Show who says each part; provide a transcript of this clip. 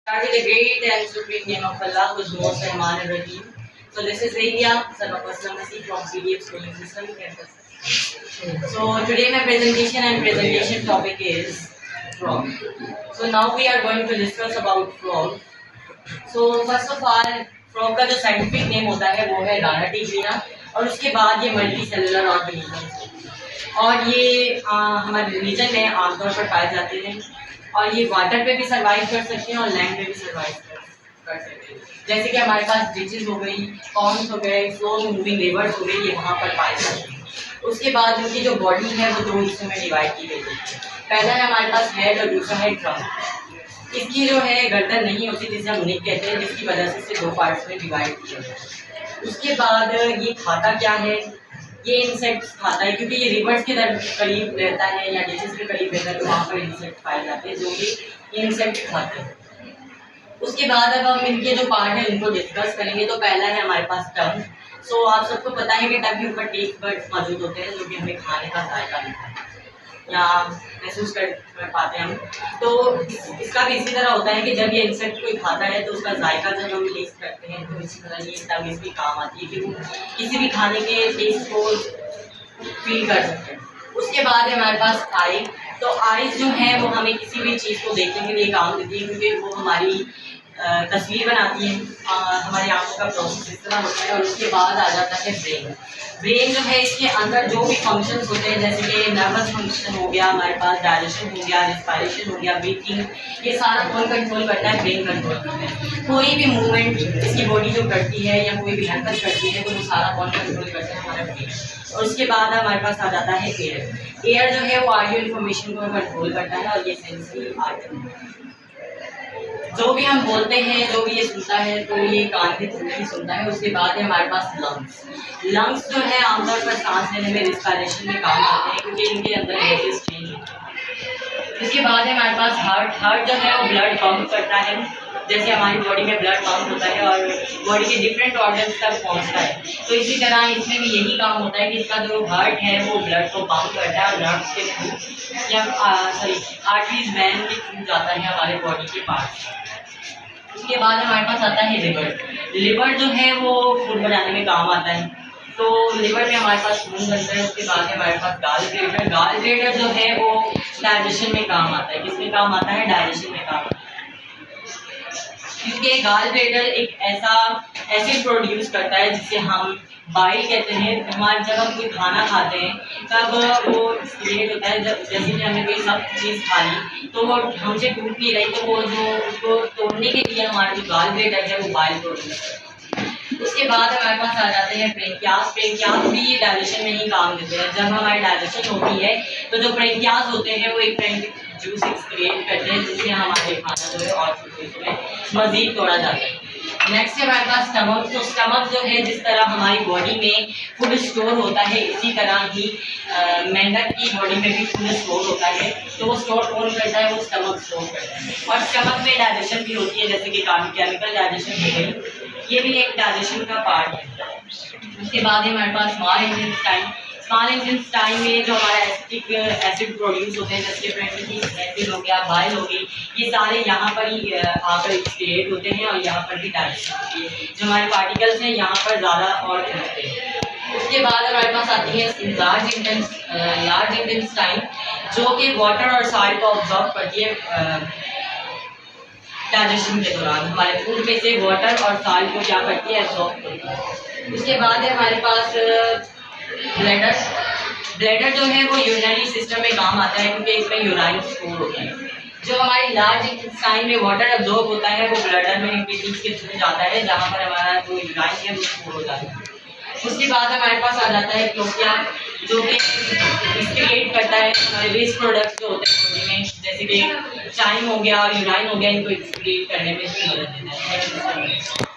Speaker 1: Start with the great and supreme name of Allah, whose most Rahman and Rahim. So this is Zainab, son of Aslam Masih from CDF Schooling System campus. So today my presentation topic is frog. So now we are going to discuss about frog. So first of all, frog का जो scientific name होता है वो है राना टिग्रिना और उसके बाद ये मल्टी सेलुलर ऑर्गेनिज्म और ये हमारे रीजन में आमतौर पर पाए जाते हैं और ये वाटर पे भी सर्वाइव कर सकते हैं और लैंड पे भी सर्वाइव कर सकते हैं। जैसे कि हमारे पास ब्रिजेस हो गई, पॉन्ड्स हो गए, स्लो मूविंग रिवर्स हो गई, ये वहाँ पर पाए जाते हैं। उसके बाद उनकी जो बॉडी है वो दो हिस्सों में डिवाइड की गई है। पहला है हमारे पास हेड और दूसरा है ट्रंक। इसकी जो है गर्दन नहीं होती जिसे हम नेक कहते हैं, जिसकी वजह से इसे दो पार्ट्स में डिवाइड किया जाता है। उसके बाद ये खाता क्या है, ये इंसेक्ट्स खाता है क्योंकि ये रिवर्स के करीब रहता है या डिशेस के करीब रहता है, तो वहाँ पर इंसेक्ट पाए जाते हैं जो कि इंसेक्ट खाते हैं। उसके बाद अब हम इनके जो पार्ट हैं उनको डिस्कस करेंगे। तो पहला है हमारे पास टंग। सो आप सबको पता है कि टंग के ऊपर टेस्ट बड्स मौजूद होते हैं जो कि हमें खाने का जायका देता है या महसूस कर पाते हैं हम। तो इसका भी इसी तरह होता है कि जब ये इंसेक्ट कोई खाता है तो उसका जायका जब हम टेस्ट करते हैं तो इसी तरह ये टंग इसकी काम आती है कि वो किसी भी खाने के टेस्ट को फील कर सकते हैं। उसके बाद है हमारे पास आई। तो आईज जो है वो हमें किसी भी चीज़ को देखने के लिए काम देती है क्योंकि वो हमारी तस्वीर बनाती है। हमारी आंखों का प्रोसेस इस तरह होता है। और उसके बाद आ जाता है ब्रेन। ब्रेन जो है इसके अंदर जो भी फंक्शंस होते हैं जैसे कि नर्वस फंक्शन हो गया, हमारे पास डाइजेशन हो गया, रिस्पायरेशन हो गया, ब्रीथिंग, ये सारा कौन कंट्रोल करता है, ब्रेन कंट्रोल करता है। कोई भी मूवमेंट इसकी बॉडी जो करती है या कोई भी हरकत करती है तो वो सारा कौन कंट्रोल करता है, हमारा ब्रेन। और उसके बाद हमारे पास आ जाता है एयर। एयर जो है वो ऑडियो इन्फॉर्मेशन को कंट्रोल करता है और ये सेंसरी आर्गन, जो भी हम बोलते हैं, जो भी ये सुनता है तो ये कान के थ्रू ही सुनता है। उसके बाद है हमारे पास लंग्स। लंग्स जो है आमतौर पर सांस लेने में, रिस्पायरेशन में काम आते हैं क्योंकि इनके अंदर गैसेस चेंज होती है। उसके बाद है हमारे पास हार्ट। हार्ट जो है वो ब्लड पंप करता है, जैसे हमारी बॉडी में ब्लड पंप होता है और बॉडी के डिफरेंट ऑर्गन्स तक पहुंचता है, तो इसी तरह इसमें भी यही काम होता है कि इसका जो हार्ट है वो ब्लड को पंप करता है और नर्व्स के थ्रू या आर्टरीज वैन के थ्रू जाता है हमारे बॉडी के पार्ट्स। उसके बाद हमारे पास आता है लिवर। लिवर जो है वो फूड बनाने में काम आता है, तो लिवर में हमारे पास खून बनता है। उसके बाद हमारे पास गाल ब्लैडर। गाल ब्लैडर जो है वो डाइजेशन में काम आता है। किसमें काम आता है, डाइजेशन में काम आता है क्योंकि गाल ब्लैडर एक ऐसा एसिड प्रोड्यूस करता है जिसे हम बाइल कहते हैं। हमारे जब हम कोई खाना खाते हैं तब वो क्रिएट होता है, जब जैसे कि हमने कोई सख्त चीज़ खा ली तो वो हमसे टूट नहीं रही, तो वो जो उसको तोड़ने के लिए हमारा जो गाल ब्लैडर है वो बाइल प्रोड्यूस करता है। उसके बाद हमारे पास आ जाते हैं पेनक्रियाज। पेनक्रियाज भी डाइजेशन में ही काम देते हैं। जब हमारी डाइजेशन होती है तो जो पेनक्रियाज होते हैं वो एक जूस एक्सक्रिएट करते हैं जिससे हमारे खाना जो है और मज़ीद तोड़ा जाता है। नेक्स्ट है हमारे पास स्टमक। तो स्टमक जो है जिस तरह हमारी बॉडी में फूड स्टोर होता है इसी तरह ही मेंढक की बॉडी में भी फूड स्टोर होता है, तो वो स्टोर कौन करता है, वो स्टमक स्टोर करता है। और स्टमक में डाइजेशन भी होती है, जैसे कि केमिकल डाइजेशन हो गई, ये भी एक डाइजेशन का पार्ट है। उसके बाद हमारे पास स्मॉल इंटेस्टाइन। स्मॉल इंटेस्टाइन में जो हमारा एसिटिक एसिड प्रोड्यूस होते हैं जैसे पेंटिक एसिड हो गया, बाइल हो गई, ये सारे यहाँ पर ही आकर क्रिएट होते हैं और यहाँ पर भी डाइजेशन होती है। जो हमारे पार्टिकल्स हैं यहाँ पर ज़्यादा और होते हैं। उसके बाद हमारे पास आती है लार्ज इंटेस्टाइन जो कि वाटर और सॉल्ट को ऑब्जॉर्व करती है डाइजेशन के दौरान। हमारे फूड में से वाटर और सॉल्ट को क्या करती है, एब्जॉर्ब करती है। उसके बाद है हमारे पास ब्लैडर। ब्लैडर जो है वो यूरिनरी सिस्टम में काम आता है क्योंकि इसमें यूराइन स्टोर होता है। जो हमारी लार्ज इंटेस्टाइन में वाटर एब्जॉर्ब होता है वो ब्लैडर में किडनीज के थ्रू जाता है जहाँ पर हमारा जो यूराइन है वो स्टोर हो जाता है। उसके बाद हमारे पास आ जाता है क्लोकिया जो कि एक्सक्रीट करता है हमारे वेस्ट प्रोडक्ट्स जो होते हैं बॉडी में, जैसे कि चाइम हो गया और यूराइन हो गया, इनको एक्सक्रीट करने में इसकी मदद देता है।